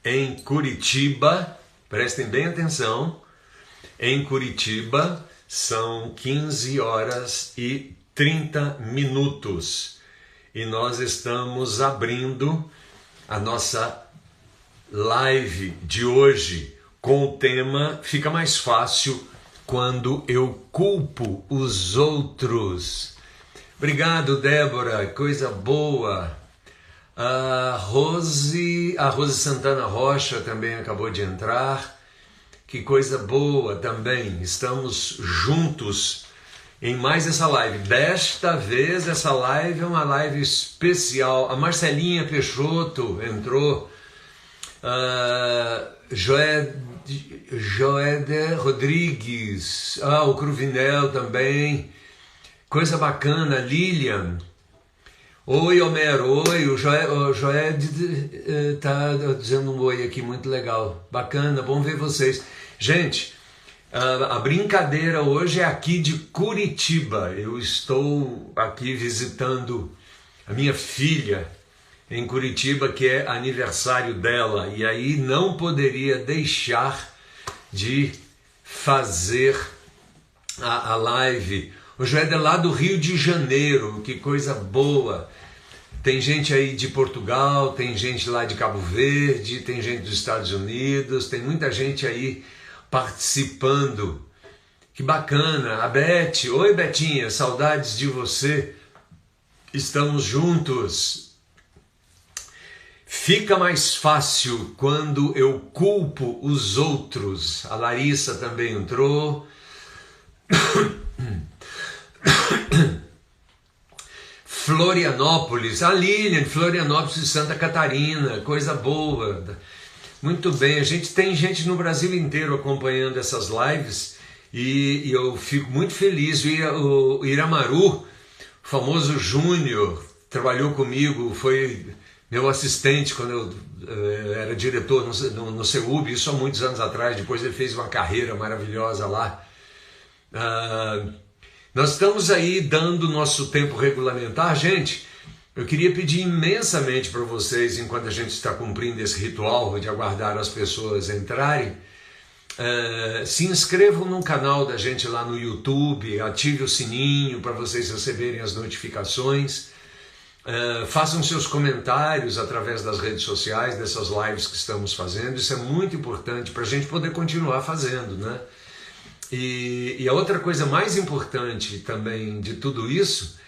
em Curitiba, prestem bem atenção, em Curitiba são 15 horas e 30 minutos e nós estamos abrindo a nossa live de hoje com o tema Fica Mais Fácil Quando Eu Culpo os Outros. Obrigado, Débora, coisa boa. A Rose Santana Rocha também acabou de entrar. Que coisa boa também. Estamos juntos em mais essa live. Desta vez essa live é uma live especial. A Marcelinha Peixoto entrou. Joede Rodrigues. O Cruvinel também. Coisa bacana. Lilian. Oi, Homero, oi, o Joed tá dizendo um oi aqui, muito legal, bacana, bom ver vocês. Gente, a brincadeira hoje é aqui de Curitiba, eu estou aqui visitando a minha filha em Curitiba, que é aniversário dela, e aí não poderia deixar de fazer a live. O Joed é lá do Rio de Janeiro, que coisa boa. Tem gente aí de Portugal, tem gente lá de Cabo Verde, tem gente dos Estados Unidos, tem muita gente aí participando. Que bacana. A Beth, oi Betinha, saudades de você. Estamos juntos. Fica mais fácil quando eu culpo os outros. A Larissa também entrou. Florianópolis, a Lilian, Florianópolis de Santa Catarina, coisa boa. Muito bem, tem gente no Brasil inteiro acompanhando essas lives e eu fico muito feliz. O Iramaru, famoso Júnior, trabalhou comigo, foi meu assistente quando eu era diretor no CEUB, isso há muitos anos atrás. Depois ele fez uma carreira maravilhosa lá. Nós estamos aí dando nosso tempo regulamentar. Gente, eu queria pedir imensamente para vocês, enquanto a gente está cumprindo esse ritual de aguardar as pessoas entrarem, se inscrevam no canal da gente lá no YouTube, ative o sininho para vocês receberem as notificações, façam seus comentários através das redes sociais, dessas lives que estamos fazendo. Isso é muito importante para a gente poder continuar fazendo, né? E a outra coisa mais importante também de tudo isso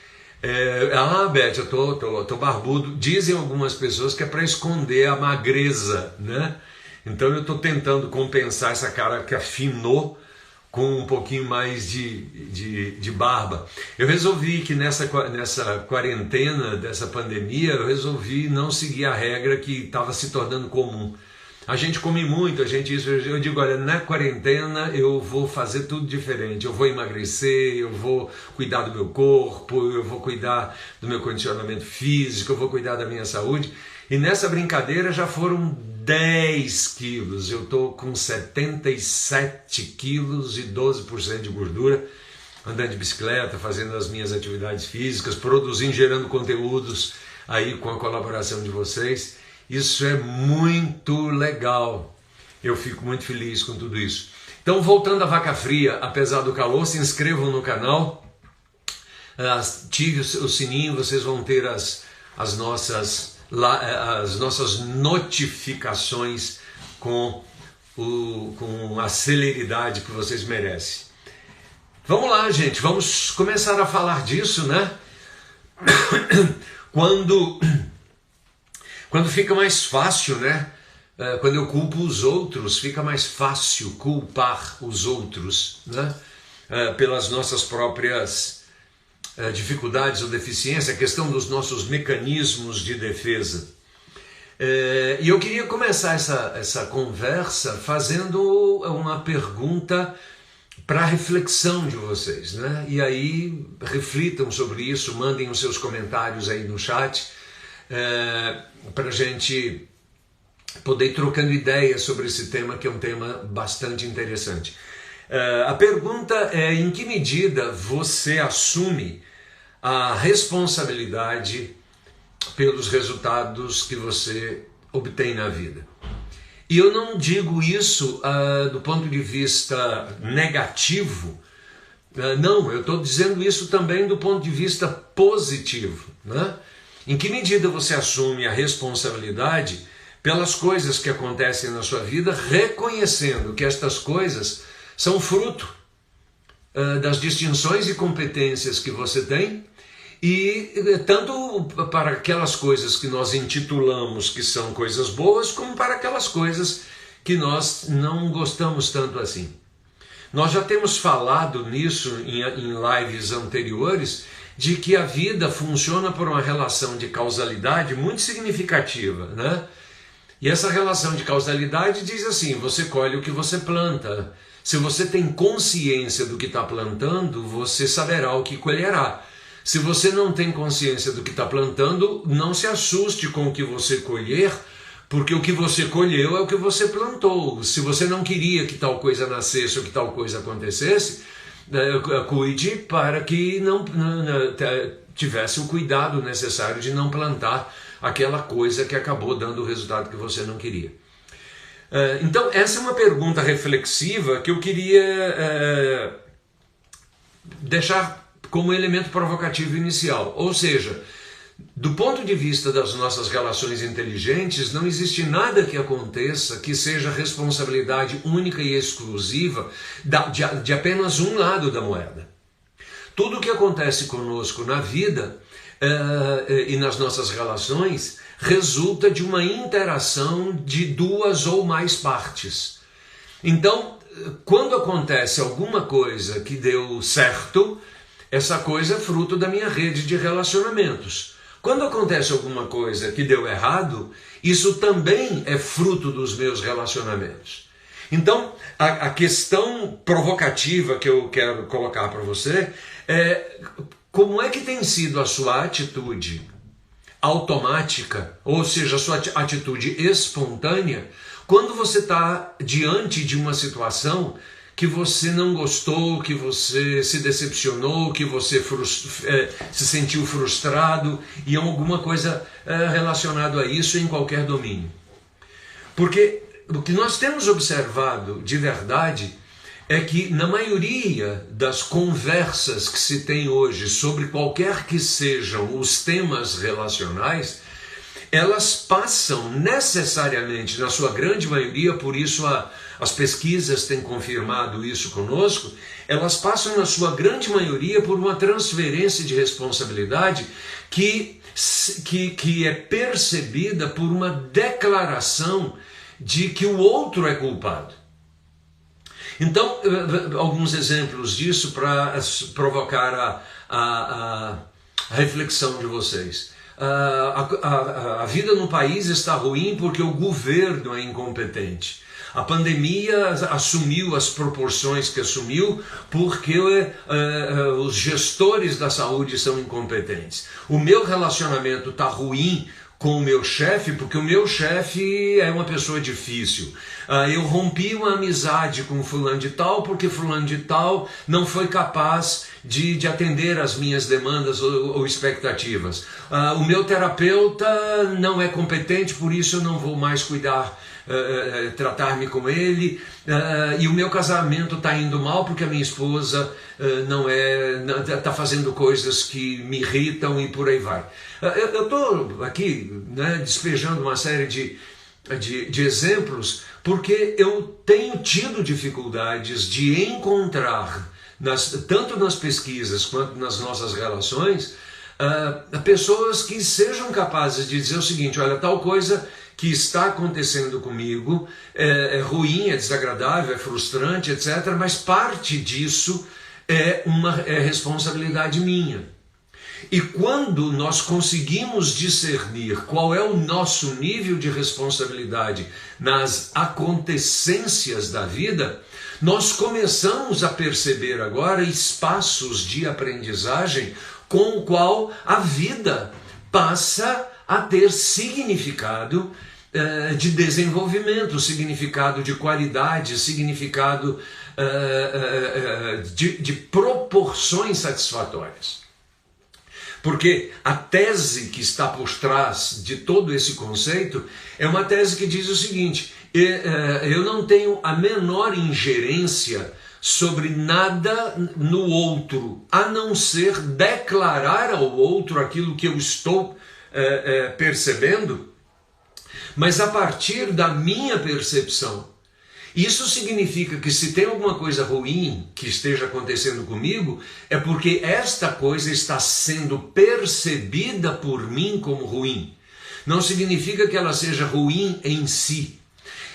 Beth, eu tô barbudo. Dizem algumas pessoas que é para esconder a magreza, né? Então eu tô tentando compensar essa cara que afinou com um pouquinho mais de barba. Eu resolvi que nessa quarentena, dessa pandemia, eu resolvi não seguir a regra que estava se tornando comum. A gente come muito, eu digo, olha, na quarentena eu vou fazer tudo diferente, eu vou emagrecer, eu vou cuidar do meu corpo, eu vou cuidar do meu condicionamento físico, eu vou cuidar da minha saúde, e nessa brincadeira já foram 10 quilos, eu estou com 77 quilos e 12% de gordura, andando de bicicleta, fazendo as minhas atividades físicas, produzindo, gerando conteúdos aí com a colaboração de vocês. Isso é muito legal, eu fico muito feliz com tudo isso. Então, voltando à vaca fria, apesar do calor, se inscrevam no canal, ative o sininho, vocês vão ter as nossas notificações com a celeridade que vocês merecem. Vamos lá, gente, vamos começar a falar disso, né? Quando fica mais fácil, né? Quando eu culpo os outros, fica mais fácil culpar os outros, né? Pelas nossas próprias dificuldades ou deficiências, a questão dos nossos mecanismos de defesa. E eu queria começar essa conversa fazendo uma pergunta para reflexão de vocês, né? E aí reflitam sobre isso, mandem os seus comentários aí no chat, para a gente poder ir trocando ideias sobre esse tema, que é um tema bastante interessante. A pergunta é: em que medida você assume a responsabilidade pelos resultados que você obtém na vida? E eu não digo isso do ponto de vista negativo, não, eu estou dizendo isso também do ponto de vista positivo, né? Em que medida você assume a responsabilidade pelas coisas que acontecem na sua vida, reconhecendo que estas coisas são fruto das distinções e competências que você tem, e tanto para aquelas coisas que nós intitulamos que são coisas boas, como para aquelas coisas que nós não gostamos tanto assim. Nós já temos falado nisso em lives anteriores, de que a vida funciona por uma relação de causalidade muito significativa, né? E essa relação de causalidade diz assim: você colhe o que você planta. Se você tem consciência do que está plantando, você saberá o que colherá. Se você não tem consciência do que está plantando, não se assuste com o que você colher, porque o que você colheu é o que você plantou. Se você não queria que tal coisa nascesse ou que tal coisa acontecesse, cuide para que não tivesse o cuidado necessário de não plantar aquela coisa que acabou dando o resultado que você não queria. Então, essa é uma pergunta reflexiva que eu queria deixar como elemento provocativo inicial. Ou seja, do ponto de vista das nossas relações inteligentes, não existe nada que aconteça que seja responsabilidade única e exclusiva de apenas um lado da moeda. Tudo o que acontece conosco na vida e nas nossas relações resulta de uma interação de duas ou mais partes. Então, quando acontece alguma coisa que deu certo, essa coisa é fruto da minha rede de relacionamentos. Quando acontece alguma coisa que deu errado, isso também é fruto dos meus relacionamentos. Então, a questão provocativa que eu quero colocar para você é: como é que tem sido a sua atitude automática, ou seja, a sua atitude espontânea, quando você está diante de uma situação que você não gostou, que você se decepcionou, que você se sentiu frustrado, e alguma coisa relacionada a isso em qualquer domínio. Porque o que nós temos observado de verdade é que na maioria das conversas que se tem hoje sobre qualquer que sejam os temas relacionais, elas passam necessariamente, na sua grande maioria, por isso as pesquisas têm confirmado isso conosco, elas passam na sua grande maioria por uma transferência de responsabilidade que é percebida por uma declaração de que o outro é culpado. Então, alguns exemplos disso para provocar a reflexão de vocês. A vida no país está ruim porque o governo é incompetente. A pandemia assumiu as proporções que assumiu porque os gestores da saúde são incompetentes. O meu relacionamento está ruim com o meu chefe, porque o meu chefe é uma pessoa difícil. Eu rompi uma amizade com fulano de tal, porque fulano de tal não foi capaz de atender às minhas demandas ou expectativas. O meu terapeuta não é competente, por isso eu não vou mais tratar-me com ele, e o meu casamento está indo mal porque a minha esposa está fazendo coisas que me irritam e por aí vai. Eu estou aqui, né, despejando uma série de exemplos porque eu tenho tido dificuldades de encontrar, tanto nas pesquisas quanto nas nossas relações, pessoas que sejam capazes de dizer o seguinte: olha, tal coisa que está acontecendo comigo é ruim, é desagradável, é frustrante, etc., mas parte disso é responsabilidade minha. E quando nós conseguimos discernir qual é o nosso nível de responsabilidade nas acontecências da vida, nós começamos a perceber agora espaços de aprendizagem com o qual a vida passa a ter significado de desenvolvimento, significado de qualidade, significado de proporções satisfatórias. Porque a tese que está por trás de todo esse conceito é uma tese que diz o seguinte: Eu não tenho a menor ingerência sobre nada no outro, a não ser declarar ao outro aquilo que eu estou percebendo, mas a partir da minha percepção. Isso significa que se tem alguma coisa ruim que esteja acontecendo comigo, é porque esta coisa está sendo percebida por mim como ruim. Não significa que ela seja ruim em si.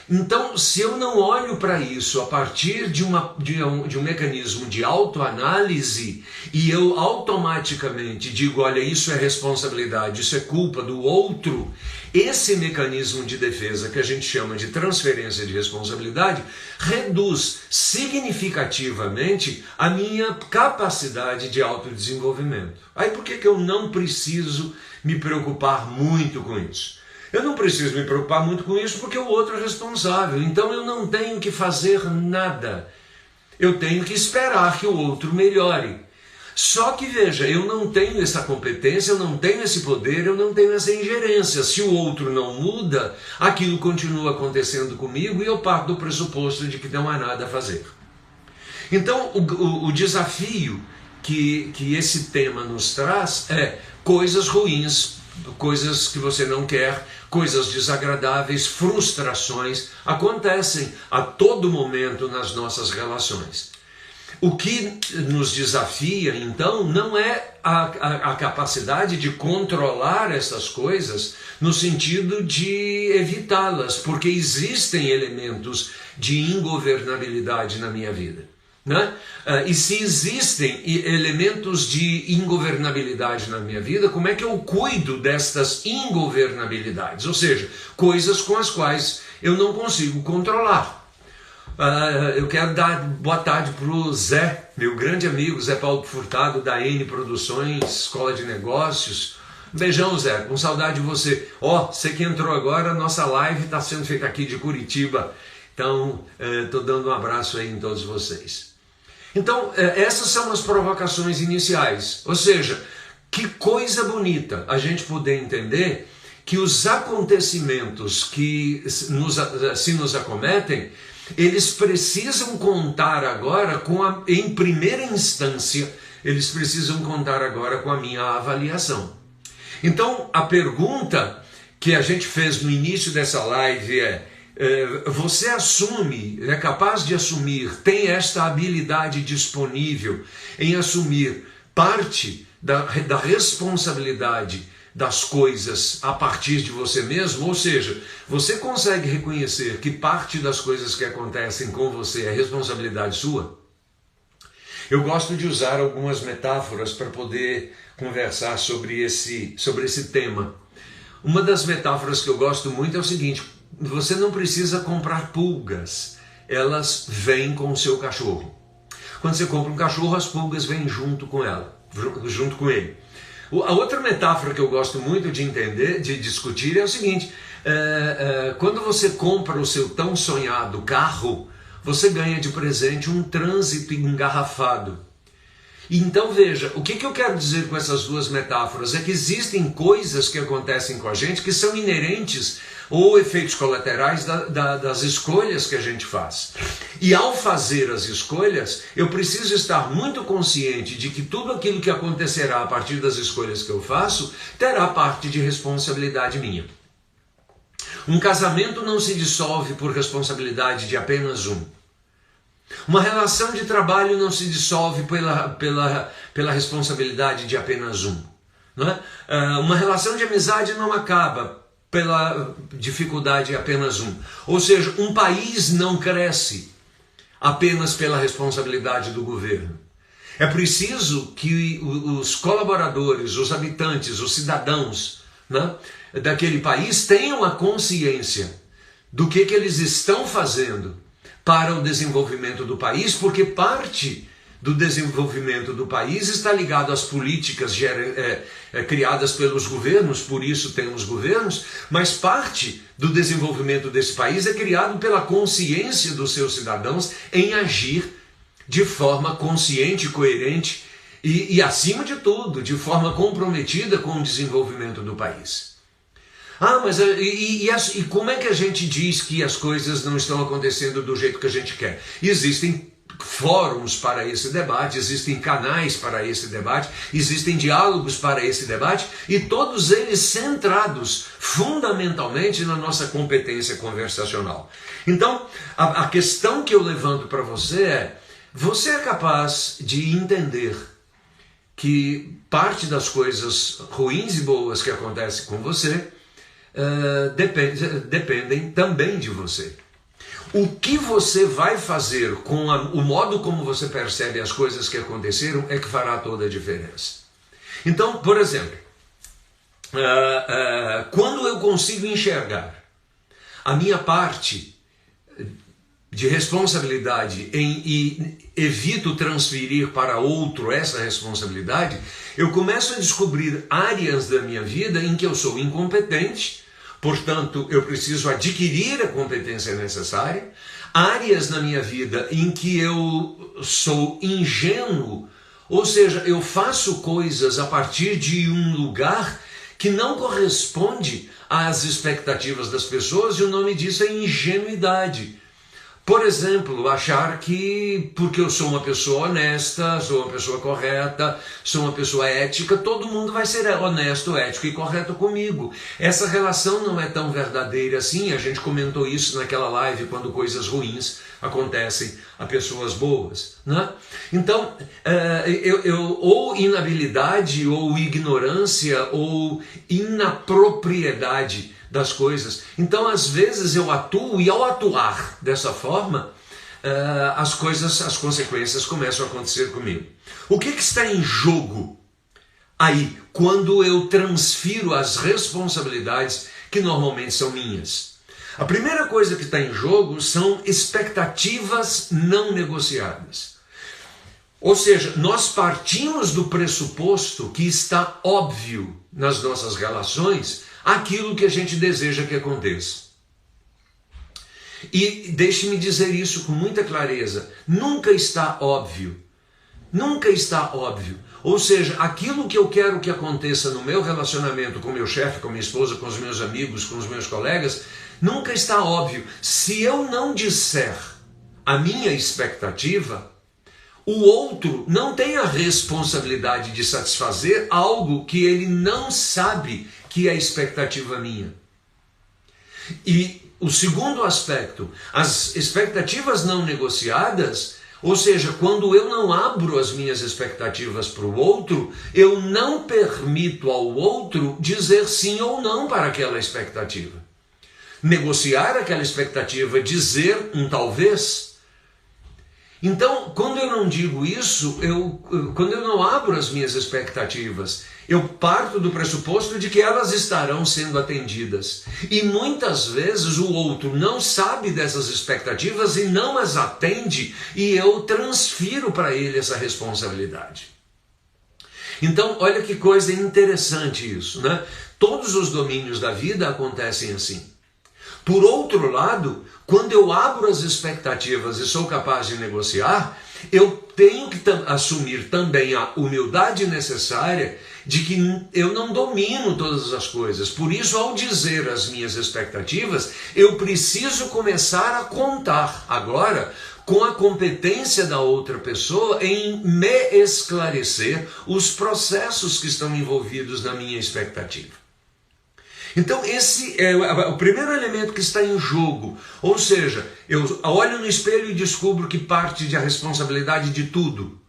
Então, se eu não olho para isso a partir de um mecanismo de autoanálise e eu automaticamente digo, olha, isso é responsabilidade, isso é culpa do outro, esse mecanismo de defesa que a gente chama de transferência de responsabilidade reduz significativamente a minha capacidade de autodesenvolvimento. Aí por que eu não preciso me preocupar muito com isso? Eu não preciso me preocupar muito com isso porque o outro é responsável. Então eu não tenho que fazer nada. Eu tenho que esperar que o outro melhore. Só que veja, eu não tenho essa competência, eu não tenho esse poder, eu não tenho essa ingerência. Se o outro não muda, aquilo continua acontecendo comigo e eu parto do pressuposto de que não há nada a fazer. Então o desafio que esse tema nos traz é coisas ruins, coisas que você não quer, coisas desagradáveis, frustrações, acontecem a todo momento nas nossas relações. O que nos desafia, então, não é a capacidade de controlar essas coisas no sentido de evitá-las, porque existem elementos de ingovernabilidade na minha vida. Né? E se existem elementos de ingovernabilidade na minha vida, como é que eu cuido destas ingovernabilidades? Ou seja, coisas com as quais eu não consigo controlar. Eu quero dar boa tarde para o Zé, meu grande amigo, Zé Paulo Furtado, da N Produções, Escola de Negócios. Um beijão, Zé, com saudade de você. Você que entrou agora, nossa live está sendo feita aqui de Curitiba. Então, estou dando um abraço aí em todos vocês. Então, essas são as provocações iniciais. Ou seja, que coisa bonita a gente poder entender que os acontecimentos que se nos acometem, eles precisam contar agora em primeira instância, eles precisam contar agora com a minha avaliação. Então, a pergunta que a gente fez no início dessa live você assume, é capaz de assumir, tem esta habilidade disponível em assumir parte da responsabilidade das coisas a partir de você mesmo? Ou seja, você consegue reconhecer que parte das coisas que acontecem com você é responsabilidade sua? Eu gosto de usar algumas metáforas para poder conversar sobre esse tema. Uma das metáforas que eu gosto muito é o seguinte: você não precisa comprar pulgas, elas vêm com o seu cachorro. Quando você compra um cachorro, as pulgas vêm junto com ele. A outra metáfora que eu gosto muito de entender, de discutir, é o seguinte: quando você compra o seu tão sonhado carro, você ganha de presente um trânsito engarrafado. Então veja, o que eu quero dizer com essas duas metáforas é que existem coisas que acontecem com a gente que são inerentes ou efeitos colaterais das escolhas que a gente faz. E ao fazer as escolhas, eu preciso estar muito consciente de que tudo aquilo que acontecerá a partir das escolhas que eu faço terá parte de responsabilidade minha. Um casamento não se dissolve por responsabilidade de apenas um. Uma relação de trabalho não se dissolve pela responsabilidade de apenas um. Não é? Uma relação de amizade não acaba pela dificuldade de apenas um. Ou seja, um país não cresce apenas pela responsabilidade do governo. É preciso que os colaboradores, os habitantes, os cidadãos, né, daquele país tenham a consciência do que eles estão fazendo para o desenvolvimento do país, porque parte do desenvolvimento do país está ligado às políticas criadas pelos governos, por isso temos governos, mas parte do desenvolvimento desse país é criado pela consciência dos seus cidadãos em agir de forma consciente, coerente e acima de tudo, de forma comprometida com o desenvolvimento do país. Ah, mas e como é que a gente diz que as coisas não estão acontecendo do jeito que a gente quer? Existem fóruns para esse debate, existem canais para esse debate, existem diálogos para esse debate, e todos eles centrados fundamentalmente na nossa competência conversacional. Então, a questão que eu levanto para você é capaz de entender que parte das coisas ruins e boas que acontecem com você dependem também de você. O que você vai fazer com o modo como você percebe as coisas que aconteceram é que fará toda a diferença. Então, por exemplo, quando eu consigo enxergar a minha parte de responsabilidade e evito transferir para outro essa responsabilidade, eu começo a descobrir áreas da minha vida em que eu sou incompetente. Portanto, eu preciso adquirir a competência necessária, áreas na minha vida em que eu sou ingênuo, ou seja, eu faço coisas a partir de um lugar que não corresponde às expectativas das pessoas, e o nome disso é ingenuidade. Por exemplo, achar que porque eu sou uma pessoa honesta, sou uma pessoa correta, sou uma pessoa ética, todo mundo vai ser honesto, ético e correto comigo. Essa relação não é tão verdadeira assim, a gente comentou isso naquela live quando coisas ruins acontecem a pessoas boas, né? Então, ou inabilidade, ou ignorância, ou inapropriedade das coisas. Então, às vezes eu atuo, e ao atuar dessa forma, as consequências começam a acontecer comigo. O que está em jogo aí, quando eu transfiro as responsabilidades que normalmente são minhas? A primeira coisa que está em jogo são expectativas não negociadas. Ou seja, nós partimos do pressuposto que está óbvio nas nossas relações aquilo que a gente deseja que aconteça. E deixe-me dizer isso com muita clareza, nunca está óbvio. Nunca está óbvio. Ou seja, aquilo que eu quero que aconteça no meu relacionamento com meu chefe, com minha esposa, com os meus amigos, com os meus colegas, nunca está óbvio. Se eu não disser a minha expectativa, o outro não tem a responsabilidade de satisfazer algo que ele não sabe que é expectativa minha. E o segundo aspecto, as expectativas não negociadas, ou seja, quando eu não abro as minhas expectativas para o outro, eu não permito ao outro dizer sim ou não para aquela expectativa. Negociar aquela expectativa, dizer um talvez. Então, quando eu não digo isso, quando eu não abro as minhas expectativas, eu parto do pressuposto de que elas estarão sendo atendidas. E muitas vezes o outro não sabe dessas expectativas e não as atende, e eu transfiro para ele essa responsabilidade. Então, olha que coisa interessante isso, né? Todos os domínios da vida acontecem assim. Por outro lado, quando eu abro as expectativas e sou capaz de negociar, eu tenho que assumir também a humildade necessária de que eu não domino todas as coisas. Por isso, ao dizer as minhas expectativas, eu preciso começar a contar agora com a competência da outra pessoa em me esclarecer os processos que estão envolvidos na minha expectativa. Então esse é o primeiro elemento que está em jogo, ou seja, eu olho no espelho e descubro que parte da responsabilidade de tudo,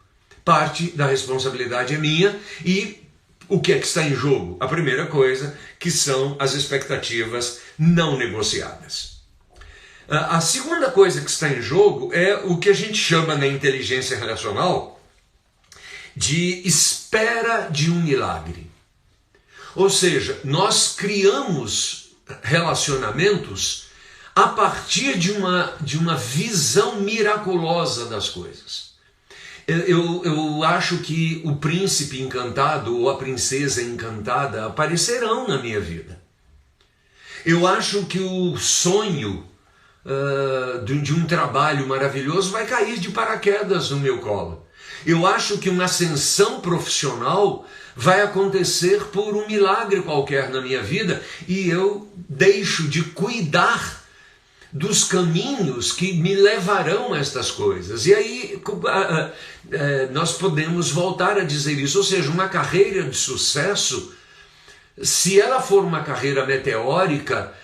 parte da responsabilidade é minha, e o que é que está em jogo? A primeira coisa, que são as expectativas não negociadas. A segunda coisa que está em jogo é o que a gente chama na inteligência relacional de espera de um milagre. Ou seja, nós criamos relacionamentos a partir de uma visão miraculosa das coisas. Eu acho que o príncipe encantado ou a princesa encantada aparecerão na minha vida. Eu acho que o sonho de um trabalho maravilhoso vai cair de paraquedas no meu colo. Eu acho que uma ascensão profissional vai acontecer por um milagre qualquer na minha vida e eu deixo de cuidar dos caminhos que me levarão a estas coisas. E aí nós podemos voltar a dizer isso, ou seja, uma carreira de sucesso, se ela for uma carreira meteórica,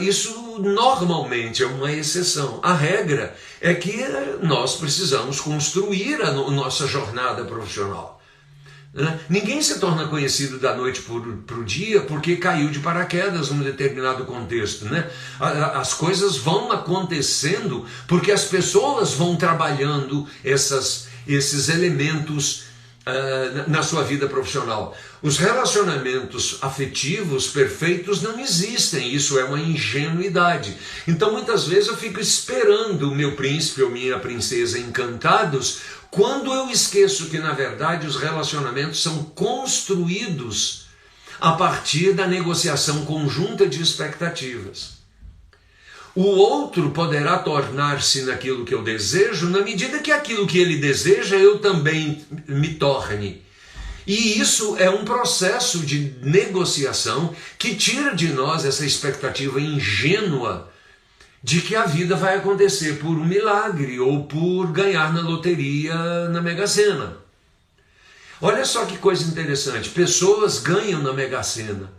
isso normalmente é uma exceção. A regra é que nós precisamos construir a nossa jornada profissional. Ninguém se torna conhecido da noite para o dia porque caiu de paraquedas num determinado contexto. As coisas vão acontecendo porque as pessoas vão trabalhando esses elementos na sua vida profissional. Os relacionamentos afetivos perfeitos não existem, isso é uma ingenuidade. Então muitas vezes eu fico esperando o meu príncipe ou minha princesa encantados, quando eu esqueço que na verdade os relacionamentos são construídos a partir da negociação conjunta de expectativas. O outro poderá tornar-se naquilo que eu desejo na medida que aquilo que ele deseja eu também me torne. E isso é um processo de negociação que tira de nós essa expectativa ingênua de que a vida vai acontecer por um milagre ou por ganhar na loteria na Mega Sena. Olha só que coisa interessante, pessoas ganham na Mega Sena,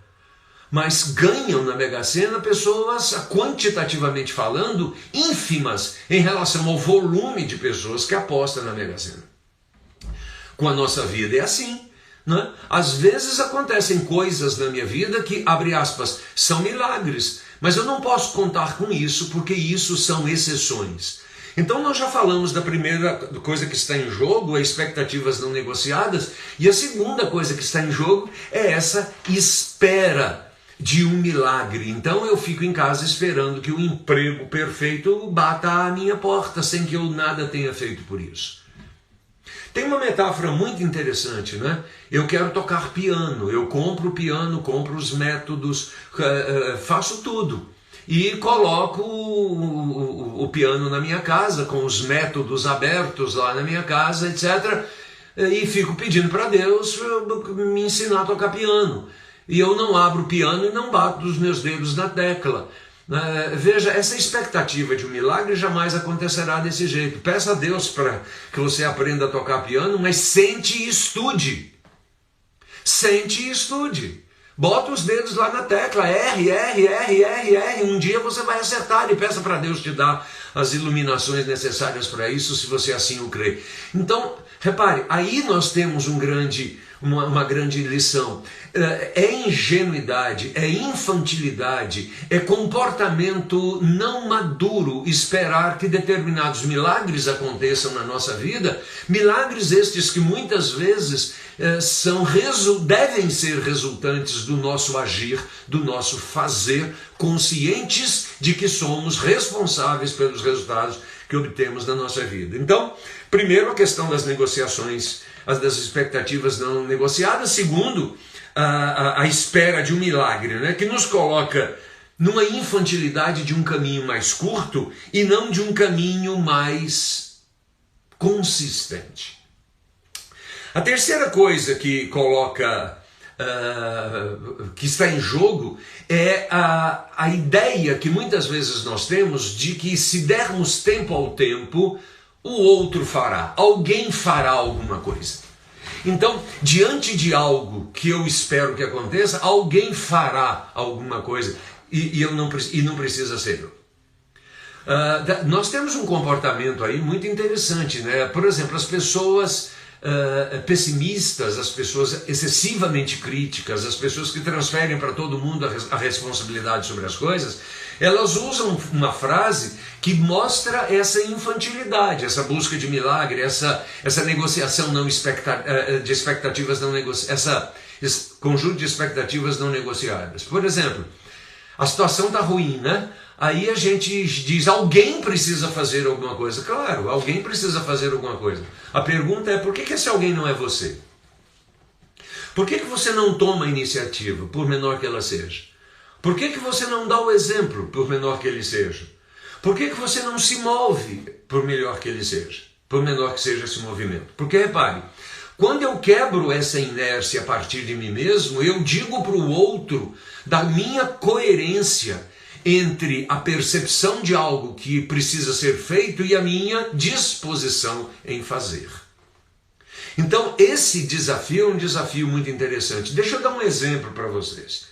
mas ganham na Mega Sena pessoas, quantitativamente falando, ínfimas em relação ao volume de pessoas que apostam na Mega Sena. Com a nossa vida é assim. Às vezes acontecem coisas na minha vida que, abre aspas, são milagres, mas eu não posso contar com isso porque isso são exceções. Então nós já falamos da primeira coisa que está em jogo, é expectativas não negociadas, e a segunda coisa que está em jogo é essa espera de um milagre. Então eu fico em casa esperando que o emprego perfeito bata à minha porta sem que eu nada tenha feito por isso. Tem uma metáfora muito interessante, né? Eu quero tocar piano, eu compro o piano, compro os métodos, faço tudo. E coloco o piano na minha casa, com os métodos abertos lá na minha casa, etc. E fico pedindo para Deus me ensinar a tocar piano. E eu não abro o piano e não bato os meus dedos na tecla. Veja, essa expectativa de um milagre jamais acontecerá desse jeito. Peça a Deus para que você aprenda a tocar piano, mas sente e estude. Sente e estude. Bota os dedos lá na tecla, R, R, R, R, R. Um dia você vai acertar e peça para Deus te dar as iluminações necessárias para isso, se você assim o crê. Então, repare, aí nós temos uma grande lição. É ingenuidade, é infantilidade, é comportamento não maduro esperar que determinados milagres aconteçam na nossa vida, milagres estes que muitas vezes devem ser resultantes do nosso agir, do nosso fazer, conscientes de que somos responsáveis pelos resultados que obtemos na nossa vida. Então, primeiro a questão das negociações, das expectativas não negociadas. Segundo, a espera de um milagre, né, que nos coloca numa infantilidade de um caminho mais curto e não de um caminho mais consistente. A terceira coisa que coloca, que está em jogo, é a ideia que muitas vezes nós temos de que se dermos tempo ao tempo, o outro fará, alguém fará alguma coisa. Então, diante de algo que eu espero que aconteça, alguém fará alguma coisa e não precisa ser eu. Nós temos um comportamento aí muito interessante, né? Por exemplo, as pessoas pessimistas, as pessoas excessivamente críticas, as pessoas que transferem para todo mundo a responsabilidade sobre as coisas, elas usam uma frase que mostra essa infantilidade, essa busca de milagre, essa negociação de expectativas não negociadas, esse conjunto de expectativas não negociadas. Por exemplo, a situação está ruim, né? Aí a gente diz, alguém precisa fazer alguma coisa. Claro, alguém precisa fazer alguma coisa. A pergunta é, por que esse alguém não é você? Por que você não toma a iniciativa, por menor que ela seja? Por que você não dá o exemplo, por menor que ele seja? Por que você não se move, por melhor que ele seja? por menor que seja esse movimento. Porque repare, quando eu quebro essa inércia a partir de mim mesmo, eu digo para o outro da minha coerência entre a percepção de algo que precisa ser feito e a minha disposição em fazer. Então, esse desafio é um desafio muito interessante. Deixa eu dar um exemplo para vocês.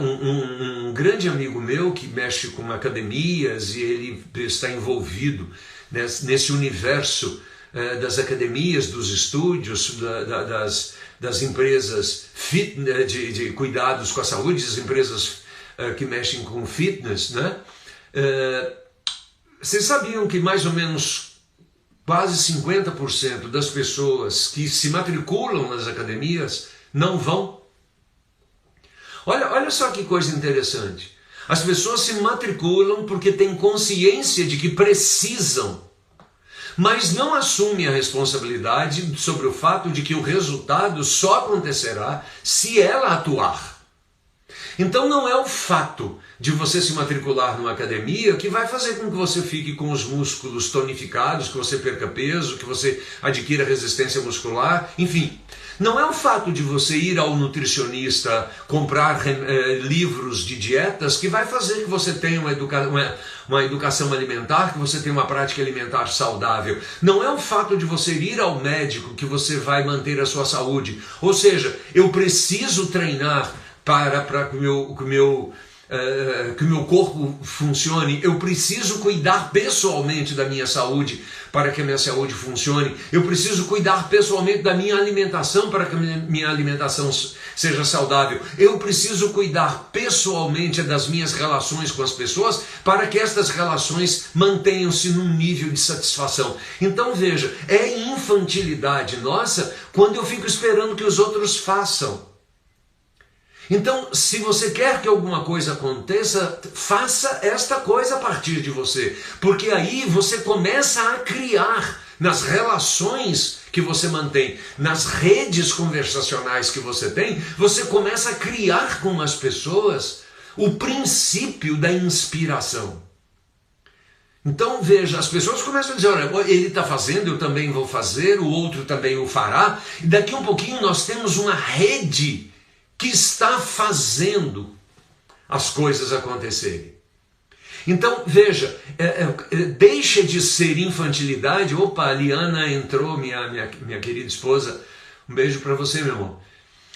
Um grande amigo meu que mexe com academias e ele está envolvido nesse universo das academias, dos estúdios, das empresas de cuidados com a saúde, das empresas que mexem com fitness, né? Vocês sabiam que mais ou menos quase 50% das pessoas que se matriculam nas academias não vão? Olha só que coisa interessante. As pessoas se matriculam porque têm consciência de que precisam, mas não assumem a responsabilidade sobre o fato de que o resultado só acontecerá se ela atuar. Então não é o fato de você se matricular numa academia que vai fazer com que você fique com os músculos tonificados, que você perca peso, que você adquira resistência muscular, enfim. Não é o fato de você ir ao nutricionista, comprar livros de dietas que vai fazer que você tenha uma educação alimentar, que você tenha uma prática alimentar saudável. Não é o fato de você ir ao médico que você vai manter a sua saúde. Ou seja, eu preciso treinar para que o meu corpo funcione, eu preciso cuidar pessoalmente da minha saúde para que a minha saúde funcione, eu preciso cuidar pessoalmente da minha alimentação para que a minha alimentação seja saudável, eu preciso cuidar pessoalmente das minhas relações com as pessoas para que estas relações mantenham-se num nível de satisfação. Então veja, é infantilidade nossa quando eu fico esperando que os outros façam. Então, se você quer que alguma coisa aconteça, faça esta coisa a partir de você, porque aí você começa a criar nas relações que você mantém, nas redes conversacionais que você tem, você começa a criar com as pessoas o princípio da inspiração. Então veja, as pessoas começam a dizer, olha, ele está fazendo, eu também vou fazer, o outro também o fará, e daqui um pouquinho nós temos uma rede que está fazendo as coisas acontecerem. Então, veja, deixa de ser infantilidade. Opa, a Liana entrou, minha querida esposa. Um beijo para você, meu irmão.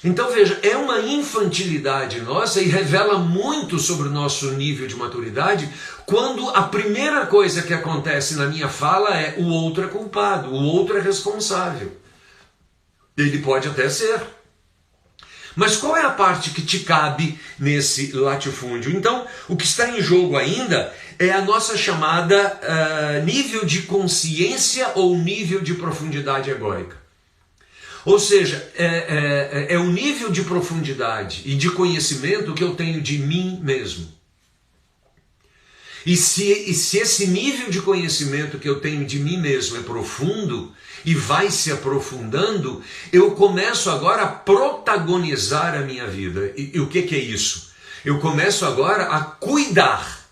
Então, veja, é uma infantilidade nossa e revela muito sobre o nosso nível de maturidade quando a primeira coisa que acontece na minha fala é o outro é culpado, o outro é responsável. Ele pode até ser. Mas qual é a parte que te cabe nesse latifúndio? Então, o que está em jogo ainda é a nossa chamada nível de consciência ou nível de profundidade egóica. Ou seja, é o nível de profundidade e de conhecimento que eu tenho de mim mesmo. E se esse nível de conhecimento que eu tenho de mim mesmo é profundo e vai se aprofundando, eu começo agora a protagonizar a minha vida. E o que é isso? Eu começo agora a cuidar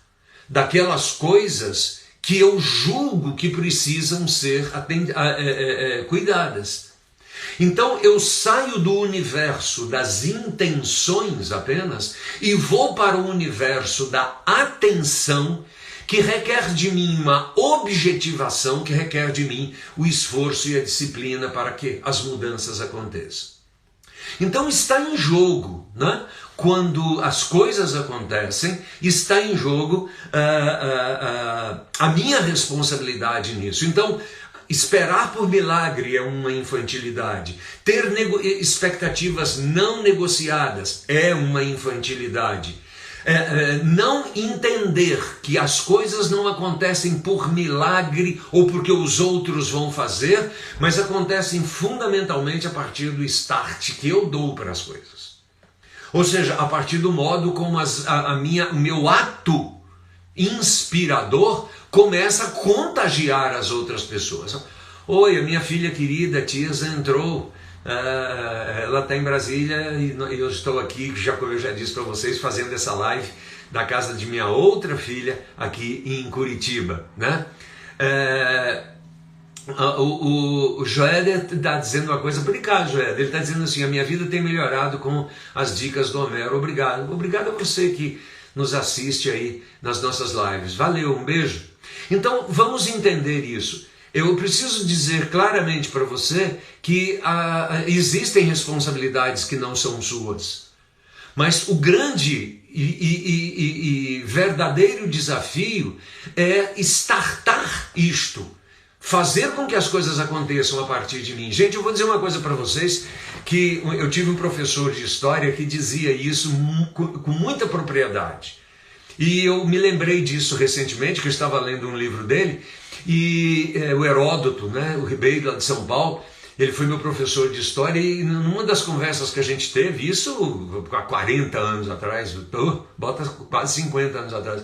daquelas coisas que eu julgo que precisam ser cuidadas. Então eu saio do universo das intenções apenas e vou para o universo da atenção, que requer de mim uma objetivação, que requer de mim o esforço e a disciplina para que as mudanças aconteçam. Então está em jogo, né? Quando as coisas acontecem, está em jogo a minha responsabilidade nisso. Então, esperar por milagre é uma infantilidade. Ter expectativas não negociadas é uma infantilidade. Não entender que as coisas não acontecem por milagre ou porque os outros vão fazer, mas acontecem fundamentalmente a partir do start que eu dou para as coisas. Ou seja, a partir do modo como o meu ato inspirador começa a contagiar as outras pessoas. Oi, a minha filha querida, Tiesa, entrou. Ela está em Brasília e eu estou aqui, como eu já disse para vocês, fazendo essa live da casa de minha outra filha aqui em Curitiba, né? O Joéder está dizendo uma coisa, obrigado, Joéder. Ele está dizendo assim: a minha vida tem melhorado com as dicas do Homero. Obrigado. Obrigado a você que nos assiste aí nas nossas lives. Valeu, um beijo. Então vamos entender isso. Eu preciso dizer claramente para você que existem responsabilidades que não são suas. Mas o grande e verdadeiro desafio é startar isto. Fazer com que as coisas aconteçam a partir de mim. Gente, eu vou dizer uma coisa para vocês, que eu tive um professor de história que dizia isso com muita propriedade. E eu me lembrei disso recentemente, que eu estava lendo um livro dele, e o Heródoto, né, o Ribeiro lá de São Paulo, ele foi meu professor de história, e numa das conversas que a gente teve, isso há 40 anos atrás, bota quase 50 anos atrás,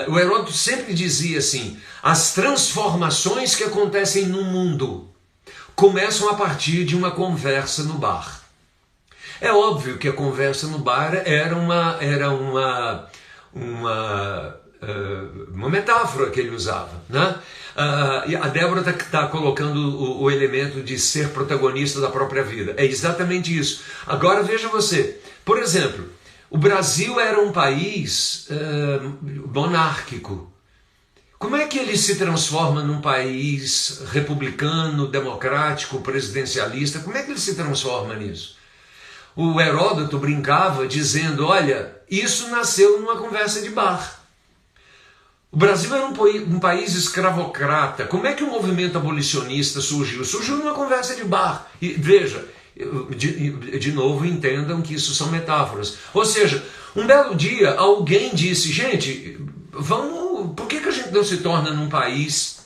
o Heródoto sempre dizia assim: as transformações que acontecem no mundo começam a partir de uma conversa no bar. É óbvio que a conversa no bar era uma metáfora que ele usava, né? E a Débora está colocando o elemento de ser protagonista da própria vida. É exatamente isso. Agora veja você, por exemplo, o Brasil era um país monárquico. Como é que ele se transforma num país republicano, democrático, presidencialista? Como é que ele se transforma nisso? O Heródoto brincava dizendo: olha, isso nasceu numa conversa de bar. O Brasil era um país escravocrata. Como é que o movimento abolicionista surgiu? Surgiu numa conversa de bar. E veja, de novo, entendam que isso são metáforas. Ou seja, um belo dia alguém disse: gente, por que a gente não se torna num país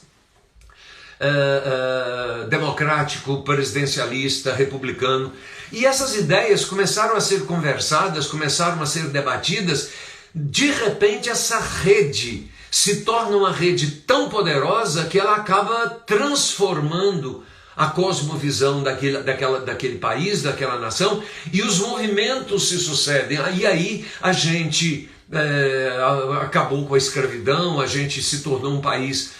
democrático, presidencialista, republicano? E essas ideias começaram a ser conversadas, começaram a ser debatidas. De repente essa rede se torna uma rede tão poderosa que ela acaba transformando a cosmovisão daquele país, daquela nação, e os movimentos se sucedem. E aí a gente acabou com a escravidão, a gente se tornou um país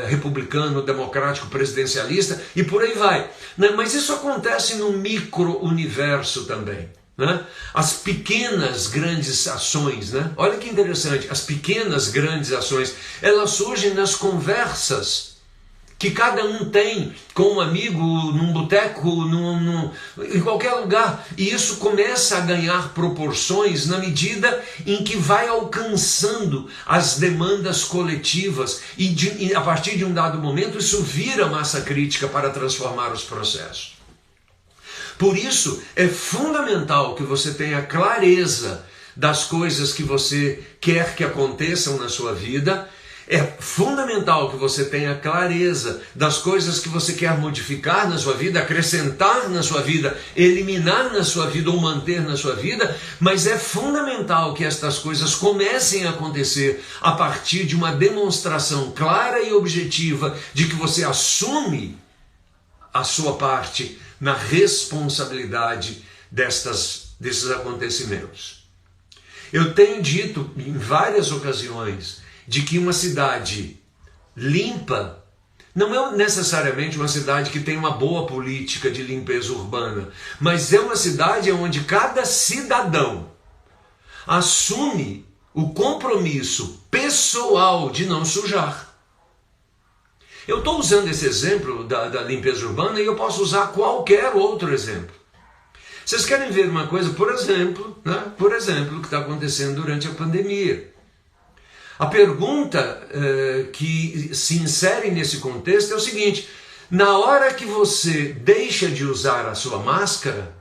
republicano, democrático, presidencialista, e por aí vai. Mas isso acontece no micro-universo também. Né? As pequenas grandes ações, né? Olha que interessante, as pequenas grandes ações, elas surgem nas conversas que cada um tem com um amigo, num boteco, em qualquer lugar. E isso começa a ganhar proporções na medida em que vai alcançando as demandas coletivas. E a partir de um dado momento, isso vira massa crítica para transformar os processos. Por isso, é fundamental que você tenha clareza das coisas que você quer que aconteçam na sua vida. É fundamental que você tenha clareza das coisas que você quer modificar na sua vida, acrescentar na sua vida, eliminar na sua vida ou manter na sua vida. Mas é fundamental que estas coisas comecem a acontecer a partir de uma demonstração clara e objetiva de que você assume a sua parte na responsabilidade desses acontecimentos. Eu tenho dito em várias ocasiões de que uma cidade limpa não é necessariamente uma cidade que tem uma boa política de limpeza urbana, mas é uma cidade onde cada cidadão assume o compromisso pessoal de não sujar. Eu estou usando esse exemplo da limpeza urbana e eu posso usar qualquer outro exemplo. Vocês querem ver uma coisa, por exemplo, o que está acontecendo durante a pandemia. A pergunta que se insere nesse contexto é o seguinte: na hora que você deixa de usar a sua máscara,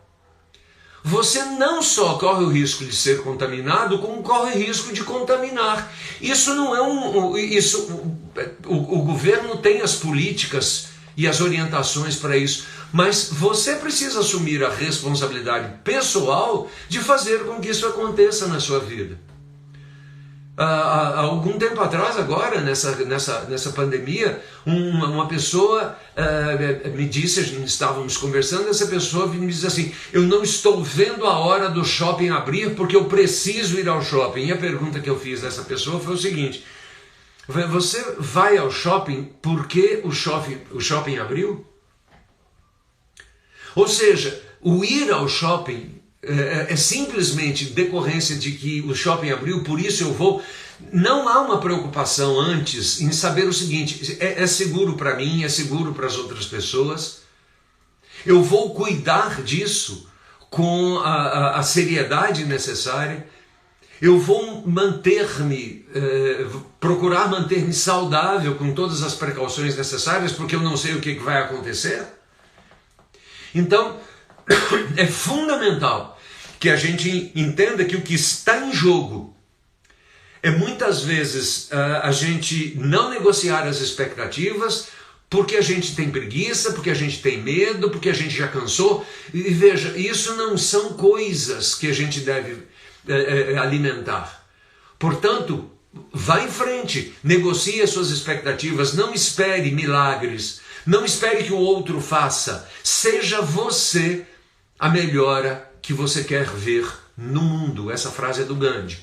você não só corre o risco de ser contaminado, como corre o risco de contaminar. Isso não é o governo tem as políticas e as orientações para isso, mas você precisa assumir a responsabilidade pessoal de fazer com que isso aconteça na sua vida. Há algum tempo atrás, agora, nessa pandemia, uma pessoa me disse, estávamos conversando, essa pessoa me disse assim: eu não estou vendo a hora do shopping abrir porque eu preciso ir ao shopping. E a pergunta que eu fiz dessa pessoa foi o seguinte: Você vai ao shopping porque o shopping abriu? Ou seja, o ir ao shopping é simplesmente decorrência de que o shopping abriu, por isso eu vou. Não há uma preocupação antes em saber o seguinte: é seguro para mim, é seguro para as outras pessoas. Eu vou cuidar disso com a seriedade necessária. Eu vou procurar manter-me saudável com todas as precauções necessárias, porque eu não sei o que vai acontecer. Então, é fundamental que a gente entenda que o que está em jogo é muitas vezes a gente não negociar as expectativas, porque a gente tem preguiça, porque a gente tem medo, porque a gente já cansou. E veja, isso não são coisas que a gente deve alimentar. Portanto, vá em frente, negocie as suas expectativas, não espere milagres, não espere que o outro faça. Seja você a melhora que você quer ver no mundo. Essa frase é do Gandhi.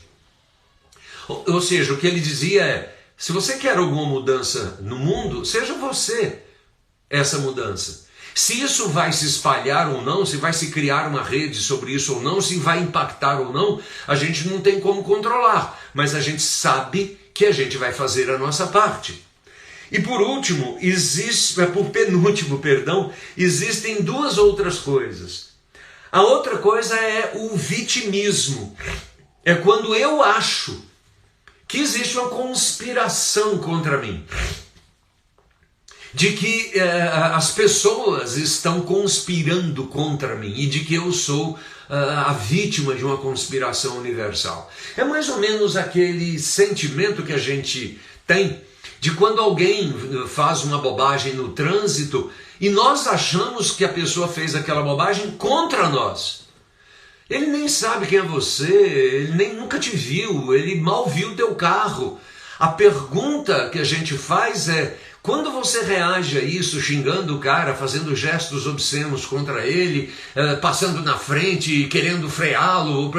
Ou seja, o que ele dizia é: se você quer alguma mudança no mundo, seja você essa mudança. Se isso vai se espalhar ou não, se vai se criar uma rede sobre isso ou não, se vai impactar ou não, a gente não tem como controlar, mas a gente sabe que a gente vai fazer a nossa parte. E por último, existem duas outras coisas. A outra coisa é o vitimismo. É quando eu acho que existe uma conspiração contra mim, de que as pessoas estão conspirando contra mim e de que eu sou a vítima de uma conspiração universal. É mais ou menos aquele sentimento que a gente tem de quando alguém faz uma bobagem no trânsito e nós achamos que a pessoa fez aquela bobagem contra nós. Ele nem sabe quem é você, ele nunca te viu, ele mal viu o teu carro. A pergunta que a gente faz é: quando você reage a isso, xingando o cara, fazendo gestos obscenos contra ele, passando na frente, querendo freá-lo,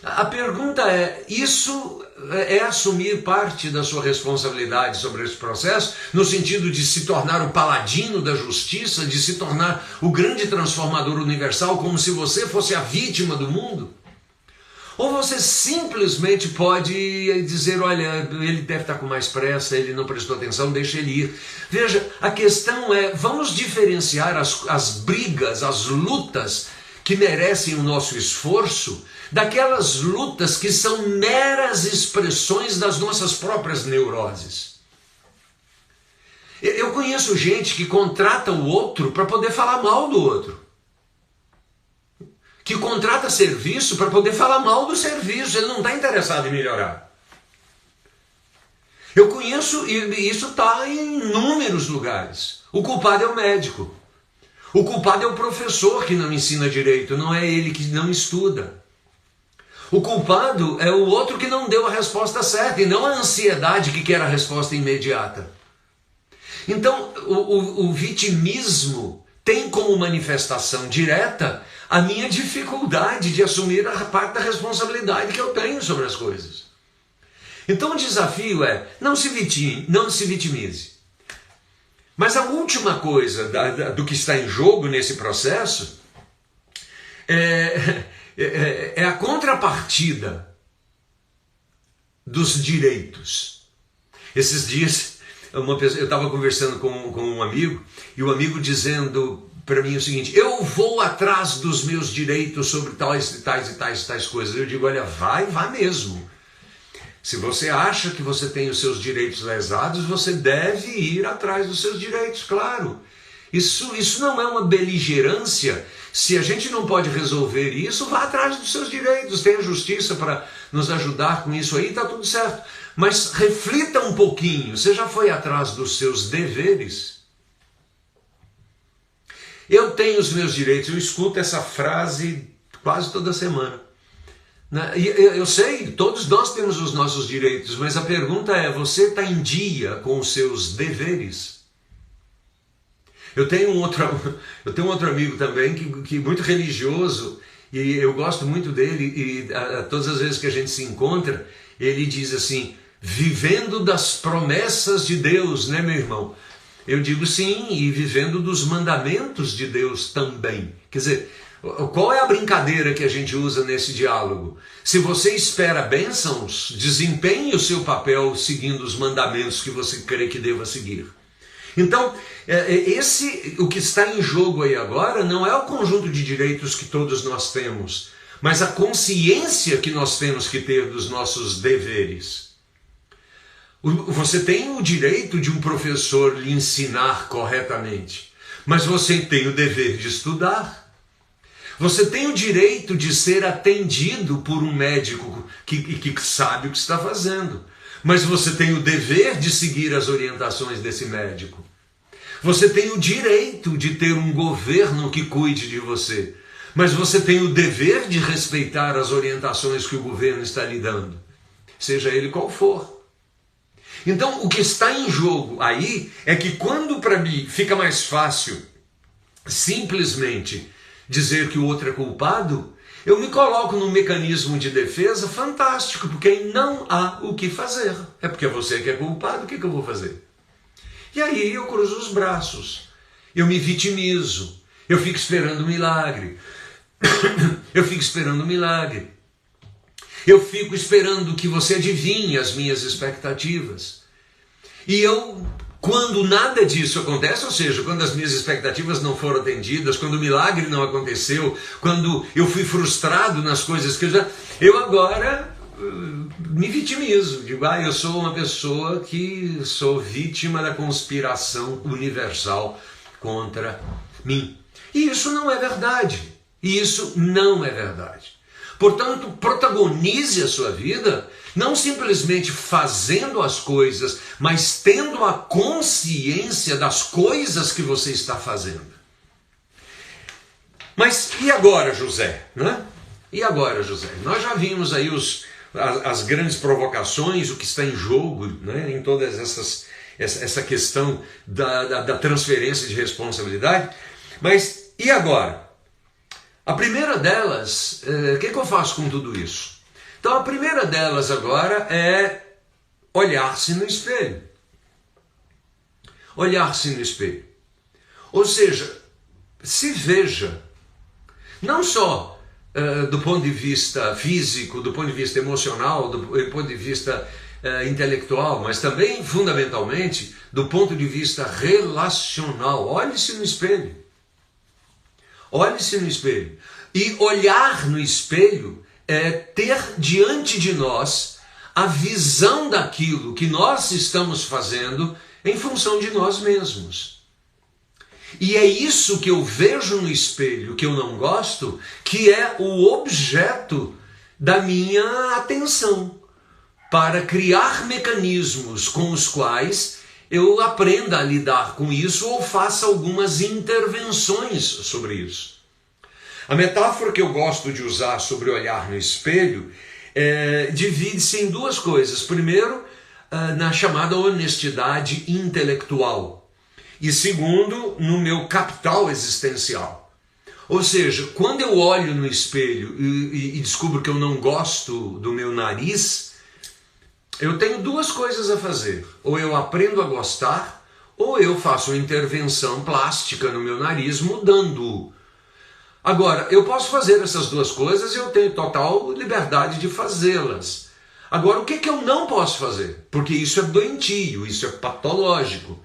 a pergunta é: isso é assumir parte da sua responsabilidade sobre esse processo, no sentido de se tornar o paladino da justiça, de se tornar o grande transformador universal, como se você fosse a vítima do mundo? Ou você simplesmente pode dizer: olha, ele deve estar com mais pressa, ele não prestou atenção, deixa ele ir. Veja, a questão é: vamos diferenciar as brigas, as lutas que merecem o nosso esforço, daquelas lutas que são meras expressões das nossas próprias neuroses. Eu conheço gente que contrata o outro para poder falar mal do outro, que contrata serviço para poder falar mal do serviço, ele não está interessado em melhorar. Eu conheço, e isso está em inúmeros lugares. O culpado é o médico. O culpado é o professor que não ensina direito, não é ele que não estuda. O culpado é o outro que não deu a resposta certa, e não a ansiedade que quer a resposta imediata. Então, o vitimismo tem como manifestação direta a minha dificuldade de assumir a parte da responsabilidade que eu tenho sobre as coisas. Então o desafio é: não se vitimize. Mas a última coisa do que está em jogo nesse processo é a contrapartida dos direitos. Esses dias eu estava conversando com um amigo, e o amigo dizendo para mim o seguinte: eu vou atrás dos meus direitos sobre tais coisas. Eu digo: olha, vai mesmo. Se você acha que você tem os seus direitos lesados, você deve ir atrás dos seus direitos, claro. Isso não é uma beligerância. Se a gente não pode resolver isso, vá atrás dos seus direitos. Tem a justiça para nos ajudar com isso aí, está tudo certo. Mas reflita um pouquinho. Você já foi atrás dos seus deveres? Eu tenho os meus direitos. Eu escuto essa frase quase toda semana. Eu sei, todos nós temos os nossos direitos, mas a pergunta é: você está em dia com os seus deveres? Eu tenho um outro amigo também que é muito religioso, e eu gosto muito dele, e todas as vezes que a gente se encontra, ele diz assim: vivendo das promessas de Deus, né, meu irmão? Eu digo sim, e vivendo dos mandamentos de Deus também. Quer dizer, qual é a brincadeira que a gente usa nesse diálogo? Se você espera bênçãos, desempenhe o seu papel seguindo os mandamentos que você crê que deva seguir. Então, o que está em jogo aí agora não é o conjunto de direitos que todos nós temos, mas a consciência que nós temos que ter dos nossos deveres. Você tem o direito de um professor lhe ensinar corretamente, mas você tem o dever de estudar. Você tem o direito de ser atendido por um médico que sabe o que está fazendo, mas você tem o dever de seguir as orientações desse médico. Você tem o direito de ter um governo que cuide de você, mas você tem o dever de respeitar as orientações que o governo está lhe dando, seja ele qual for. Então, o que está em jogo aí é que quando para mim fica mais fácil simplesmente dizer que o outro é culpado, eu me coloco num mecanismo de defesa fantástico, porque aí não há o que fazer. É porque é você que é culpado, o que eu vou fazer? E aí eu cruzo os braços, eu me vitimizo, eu fico esperando um milagre. Eu fico esperando um milagre. Eu fico esperando que você adivinhe as minhas expectativas. E quando nada disso acontece, ou seja, quando as minhas expectativas não foram atendidas, quando o milagre não aconteceu, quando eu fui frustrado nas coisas que eu agora me vitimizo. Digo, eu sou uma pessoa que sou vítima da conspiração universal contra mim. E isso não é verdade. Isso não é verdade. Portanto, protagonize a sua vida, não simplesmente fazendo as coisas, mas tendo a consciência das coisas que você está fazendo. Mas e agora, José? Né? E agora, José? Nós já vimos aí as grandes provocações, o que está em jogo, né, em todas essa questão da transferência de responsabilidade. Mas e agora? A primeira delas, o que eu faço com tudo isso? Então a primeira delas agora é olhar-se no espelho. Olhar-se no espelho. Ou seja, se veja, não só do ponto de vista físico, do ponto de vista emocional, do ponto de vista intelectual, mas também, fundamentalmente, do ponto de vista relacional. Olhe-se no espelho. Olhe-se no espelho. E olhar no espelho é ter diante de nós a visão daquilo que nós estamos fazendo em função de nós mesmos. E é isso que eu vejo no espelho, que eu não gosto, que é o objeto da minha atenção, para criar mecanismos com os quais eu aprenda a lidar com isso ou faça algumas intervenções sobre isso. A metáfora que eu gosto de usar sobre olhar no espelho divide-se em duas coisas. Primeiro, na chamada honestidade intelectual. E segundo, no meu capital existencial. Ou seja, quando eu olho no espelho e descubro que eu não gosto do meu nariz, eu tenho duas coisas a fazer. Ou eu aprendo a gostar, ou eu faço uma intervenção plástica no meu nariz, mudando-o. Agora, eu posso fazer essas duas coisas e eu tenho total liberdade de fazê-las. Agora, o que eu não posso fazer? Porque isso é doentio, isso é patológico.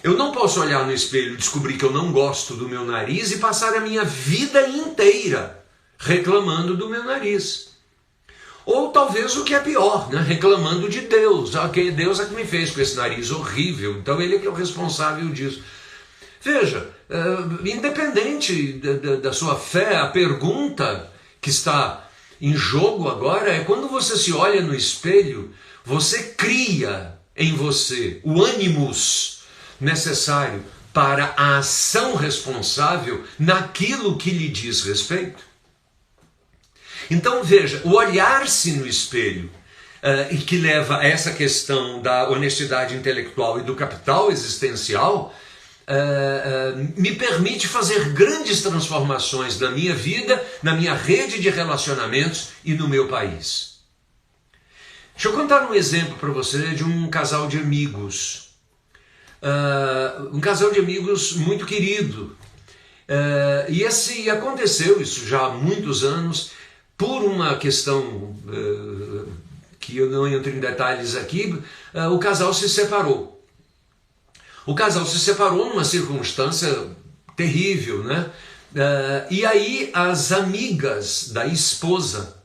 Eu não posso olhar no espelho e descobrir que eu não gosto do meu nariz e passar a minha vida inteira reclamando do meu nariz. Ou talvez o que é pior, né? Reclamando de Deus. Deus é que me fez com esse nariz horrível, então ele é que é o responsável disso. Veja, independente da sua fé, a pergunta que está em jogo agora é quando você se olha no espelho, você cria em você o ânimos necessário para a ação responsável naquilo que lhe diz respeito. Então veja, o olhar-se no espelho e que leva a essa questão da honestidade intelectual e do capital existencial me permite fazer grandes transformações na minha vida, na minha rede de relacionamentos e no meu país. Deixa eu contar um exemplo para você de um casal de amigos. Um casal de amigos muito querido. E aconteceu isso já há muitos anos, por uma questão que eu não entro em detalhes aqui, o casal se separou. O casal se separou numa circunstância terrível, né? E aí as amigas da esposa,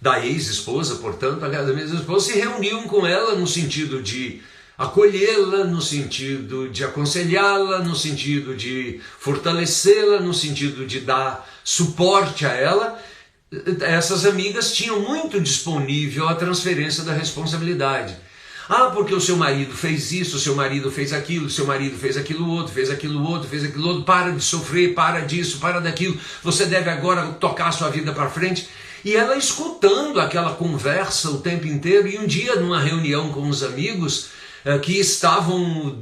da ex-esposa, portanto, as amigas da esposa se reuniam com ela no sentido de acolhê-la, no sentido de aconselhá-la, no sentido de fortalecê-la, no sentido de dar suporte a ela. Essas amigas tinham muito disponível a transferência da responsabilidade. Ah, porque o seu marido fez isso, o seu marido fez aquilo, o seu marido fez aquilo outro, fez aquilo outro, fez aquilo outro, para de sofrer, para disso, para daquilo, você deve agora tocar a sua vida para frente. E ela escutando aquela conversa o tempo inteiro, e um dia numa reunião com os amigos que estavam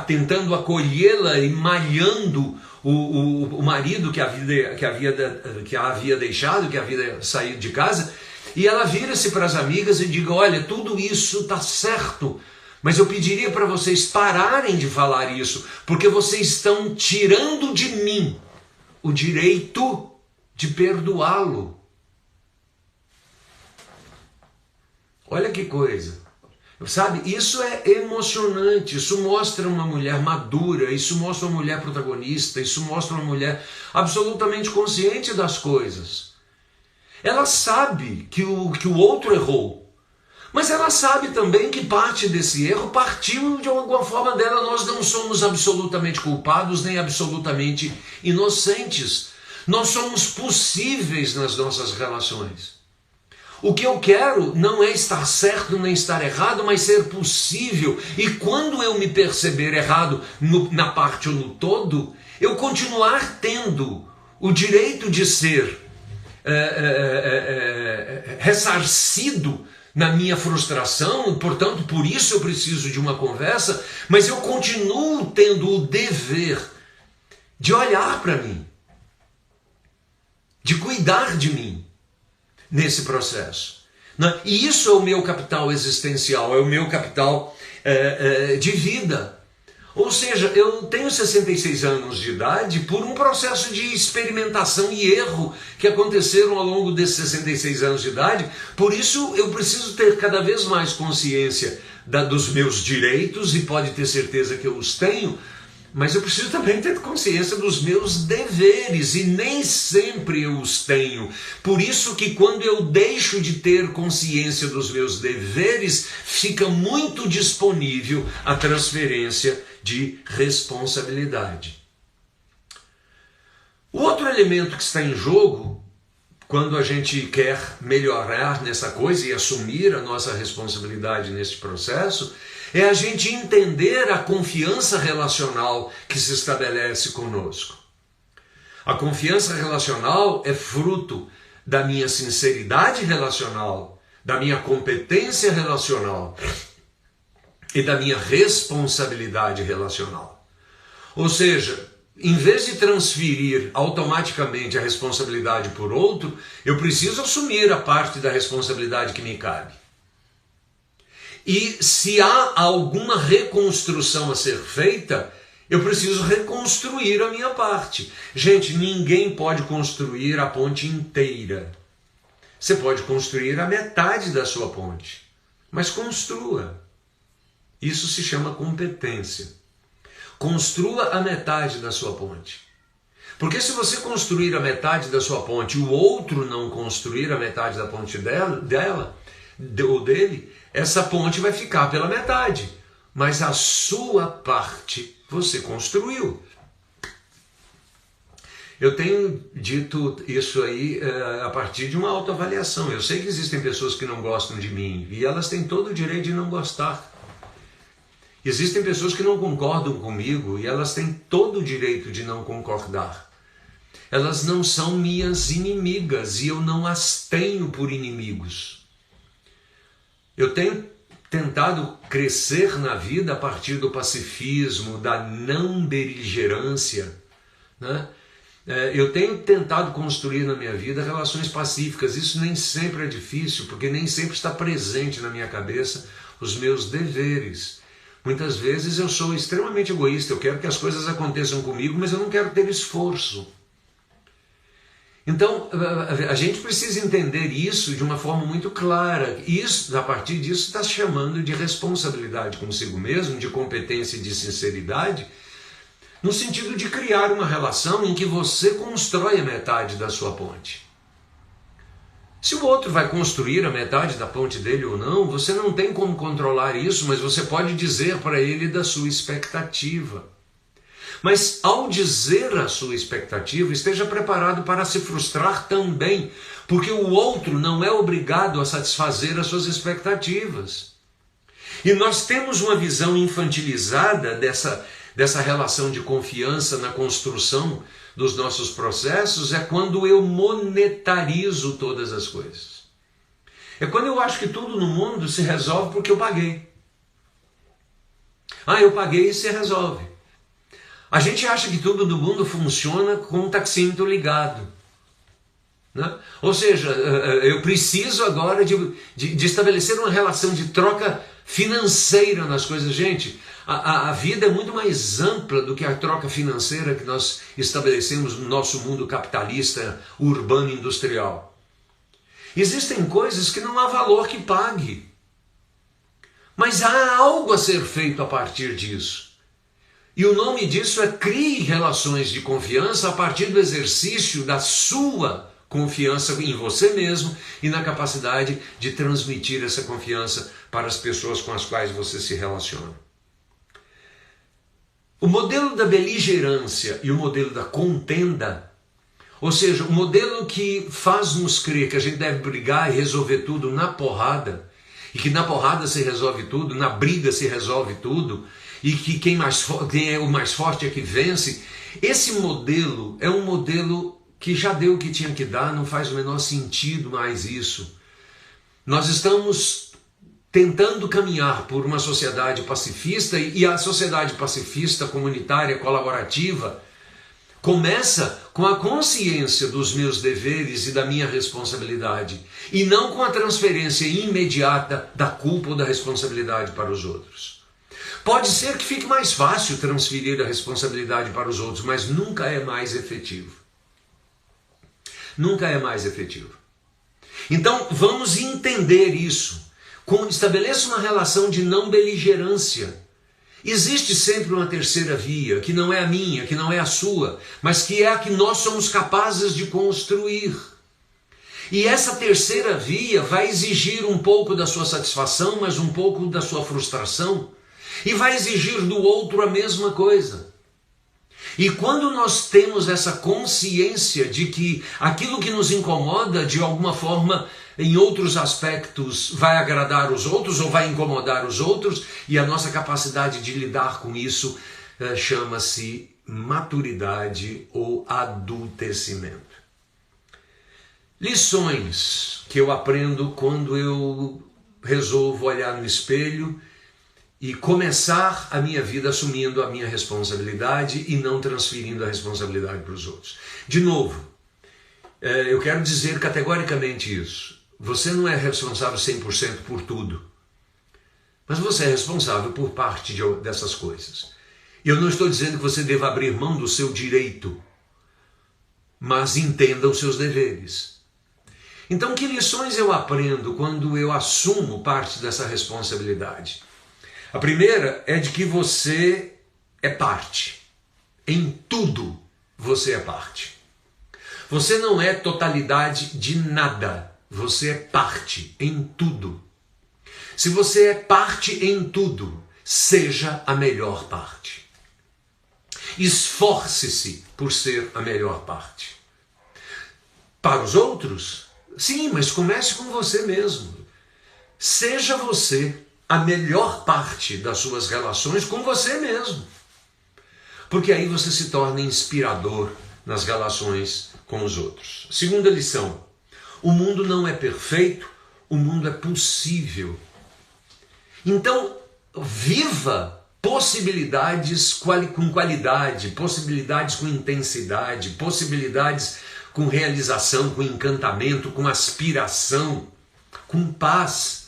tentando acolhê-la e malhando o marido que a havia deixado, que havia saído de casa, e ela vira-se para as amigas e diga: olha, tudo isso está certo, mas eu pediria para vocês pararem de falar isso, porque vocês estão tirando de mim o direito de perdoá-lo. Olha que coisa. Sabe, isso é emocionante, isso mostra uma mulher madura, isso mostra uma mulher protagonista, isso mostra uma mulher absolutamente consciente das coisas. Ela sabe que o outro errou, mas ela sabe também que parte desse erro partiu de alguma forma dela. Nós não somos absolutamente culpados nem absolutamente inocentes. Nós somos possíveis nas nossas relações. O que eu quero não é estar certo nem estar errado, mas ser possível. E quando eu me perceber errado na parte ou no todo, eu continuar tendo o direito de ser ressarcido na minha frustração, e, portanto, por isso eu preciso de uma conversa, mas eu continuo tendo o dever de olhar para mim, de cuidar de mim nesse processo. E isso é o meu capital existencial, é o meu capital de vida. Ou seja, eu tenho 66 anos de idade por um processo de experimentação e erro que aconteceram ao longo desses 66 anos de idade. Por isso eu preciso ter cada vez mais consciência dos meus direitos, e pode ter certeza que eu os tenho, mas eu preciso também ter consciência dos meus deveres, e nem sempre eu os tenho. Por isso que quando eu deixo de ter consciência dos meus deveres, fica muito disponível a transferência de responsabilidade. O outro elemento que está em jogo, quando a gente quer melhorar nessa coisa e assumir a nossa responsabilidade nesse processo, é a gente entender a confiança relacional que se estabelece conosco. A confiança relacional é fruto da minha sinceridade relacional, da minha competência relacional e da minha responsabilidade relacional. Ou seja, em vez de transferir automaticamente a responsabilidade por outro, eu preciso assumir a parte da responsabilidade que me cabe. E se há alguma reconstrução a ser feita, eu preciso reconstruir a minha parte. Gente, ninguém pode construir a ponte inteira. Você pode construir a metade da sua ponte, mas construa. Isso se chama competência. Construa a metade da sua ponte. Porque se você construir a metade da sua ponte e o outro não construir a metade da ponte dela ou dele, essa ponte vai ficar pela metade. Mas a sua parte você construiu. Eu tenho dito isso aí a partir de uma autoavaliação. Eu sei que existem pessoas que não gostam de mim e elas têm todo o direito de não gostar. Existem pessoas que não concordam comigo e elas têm todo o direito de não concordar. Elas não são minhas inimigas e eu não as tenho por inimigos. Eu tenho tentado crescer na vida a partir do pacifismo, da não beligerância, né? Eu tenho tentado construir na minha vida relações pacíficas. Isso nem sempre é difícil, porque nem sempre está presente na minha cabeça os meus deveres. Muitas vezes eu sou extremamente egoísta, eu quero que as coisas aconteçam comigo, mas eu não quero ter esforço. Então, a gente precisa entender isso de uma forma muito clara. Isso, a partir disso, está chamando de responsabilidade consigo mesmo, de competência e de sinceridade, no sentido de criar uma relação em que você constrói a metade da sua ponte. Se o outro vai construir a metade da ponte dele ou não, você não tem como controlar isso, mas você pode dizer para ele da sua expectativa. Mas ao dizer a sua expectativa, esteja preparado para se frustrar também, porque o outro não é obrigado a satisfazer as suas expectativas. E nós temos uma visão infantilizada dessa relação de confiança na construção dos nossos processos, é quando eu monetarizo todas as coisas. É quando eu acho que tudo no mundo se resolve porque eu paguei. Eu paguei e se resolve. A gente acha que tudo no mundo funciona com um taxímetro ligado, né? Ou seja, eu preciso agora de estabelecer uma relação de troca financeira nas coisas. Gente, a vida é muito mais ampla do que a troca financeira que nós estabelecemos no nosso mundo capitalista, urbano, industrial. Existem coisas que não há valor que pague, mas há algo a ser feito a partir disso. E o nome disso é crie relações de confiança a partir do exercício da sua confiança em você mesmo e na capacidade de transmitir essa confiança para as pessoas com as quais você se relaciona. O modelo da beligerância e o modelo da contenda, ou seja, o modelo que faz-nos crer que a gente deve brigar e resolver tudo na porrada, e que na porrada se resolve tudo, na briga se resolve tudo, e que quem é o mais forte é que vence. Esse modelo é um modelo que já deu o que tinha que dar, não faz o menor sentido mais isso. Nós estamos tentando caminhar por uma sociedade pacifista, e a sociedade pacifista, comunitária, colaborativa, começa com a consciência dos meus deveres e da minha responsabilidade, e não com a transferência imediata da culpa ou da responsabilidade para os outros. Pode ser que fique mais fácil transferir a responsabilidade para os outros, mas nunca é mais efetivo. Nunca é mais efetivo. Então vamos entender isso. Estabeleça uma relação de não beligerância. Existe sempre uma terceira via, que não é a minha, que não é a sua, mas que é a que nós somos capazes de construir. E essa terceira via vai exigir um pouco da sua satisfação, mas um pouco da sua frustração. E vai exigir do outro a mesma coisa. E quando nós temos essa consciência de que aquilo que nos incomoda, de alguma forma, em outros aspectos, vai agradar os outros ou vai incomodar os outros, e a nossa capacidade de lidar com isso chama-se maturidade ou adultecimento. Lições que eu aprendo quando eu resolvo olhar no espelho e começar a minha vida assumindo a minha responsabilidade e não transferindo a responsabilidade para os outros. De novo, eu quero dizer categoricamente isso. Você não é responsável 100% por tudo, mas você é responsável por parte dessas coisas. Eu não estou dizendo que você deva abrir mão do seu direito, mas entenda os seus deveres. Então, que lições eu aprendo quando eu assumo parte dessa responsabilidade? A primeira é de que você é parte. Em tudo você é parte. Você não é totalidade de nada. Você é parte em tudo. Se você é parte em tudo, seja a melhor parte. Esforce-se por ser a melhor parte. Para os outros, sim, mas comece com você mesmo. Seja você a melhor parte das suas relações com você mesmo. Porque aí você se torna inspirador nas relações com os outros. Segunda lição: o mundo não é perfeito, o mundo é possível. Então, viva possibilidades com qualidade, possibilidades com intensidade, possibilidades com realização, com encantamento, com aspiração, com paz.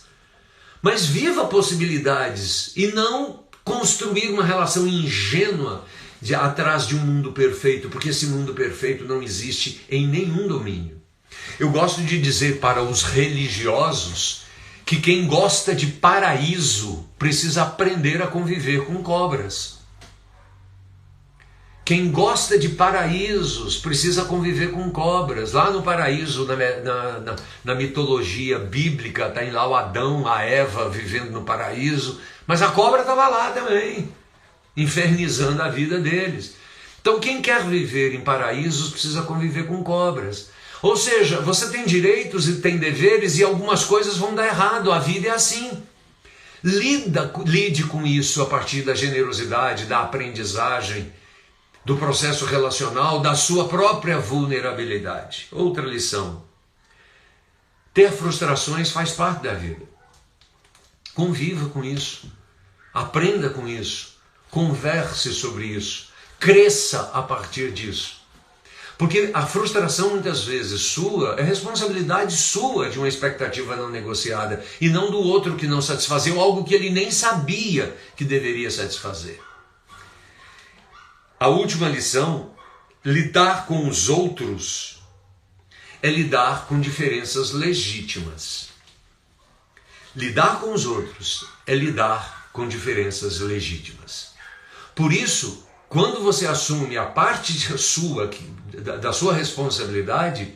Mas viva possibilidades e não construir uma relação ingênua atrás de um mundo perfeito, porque esse mundo perfeito não existe em nenhum domínio. Eu gosto de dizer para os religiosos que quem gosta de paraíso precisa aprender a conviver com cobras. Quem gosta de paraísos precisa conviver com cobras. Lá no paraíso, na mitologia bíblica, está lá o Adão, a Eva vivendo no paraíso, mas a cobra estava lá também, infernizando a vida deles. Então quem quer viver em paraísos precisa conviver com cobras. Ou seja, você tem direitos e tem deveres e algumas coisas vão dar errado, a vida é assim. Lide com isso a partir da generosidade, da aprendizagem, do processo relacional, da sua própria vulnerabilidade. Outra lição: ter frustrações faz parte da vida. Conviva com isso, aprenda com isso, converse sobre isso, cresça a partir disso. Porque a frustração muitas vezes sua é responsabilidade sua de uma expectativa não negociada e não do outro que não satisfazeu algo que ele nem sabia que deveria satisfazer. A última lição: lidar com os outros é lidar com diferenças legítimas. Lidar com os outros é lidar com diferenças legítimas. Por isso, quando você assume a parte da sua responsabilidade,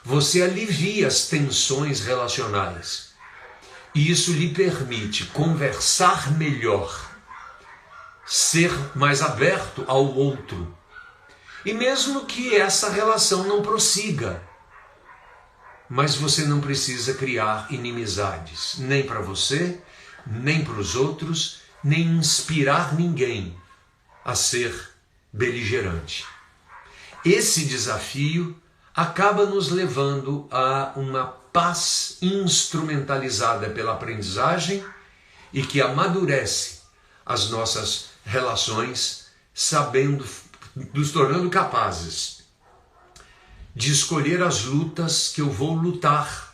você alivia as tensões relacionais. E isso lhe permite conversar melhor, ser mais aberto ao outro. E mesmo que essa relação não prossiga, mas você não precisa criar inimizades, nem para você, nem para os outros, nem inspirar ninguém a ser beligerante. Esse desafio acaba nos levando a uma paz instrumentalizada pela aprendizagem e que amadurece as nossas relações, nos tornando capazes de escolher as lutas que eu vou lutar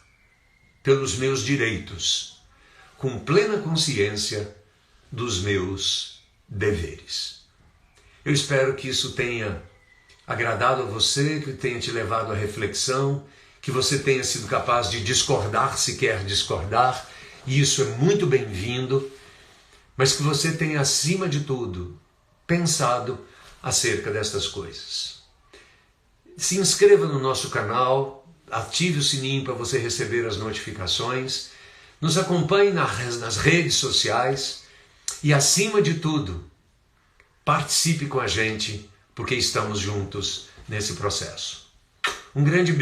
pelos meus direitos, com plena consciência dos meus deveres. Eu espero que isso tenha agradado a você, que tenha te levado à reflexão, que você tenha sido capaz de discordar se quer discordar, e isso é muito bem-vindo, mas que você tenha, acima de tudo, pensado acerca destas coisas. Se inscreva no nosso canal, ative o sininho para você receber as notificações, nos acompanhe nas redes sociais e, acima de tudo, participe com a gente, porque estamos juntos nesse processo. Um grande beijo.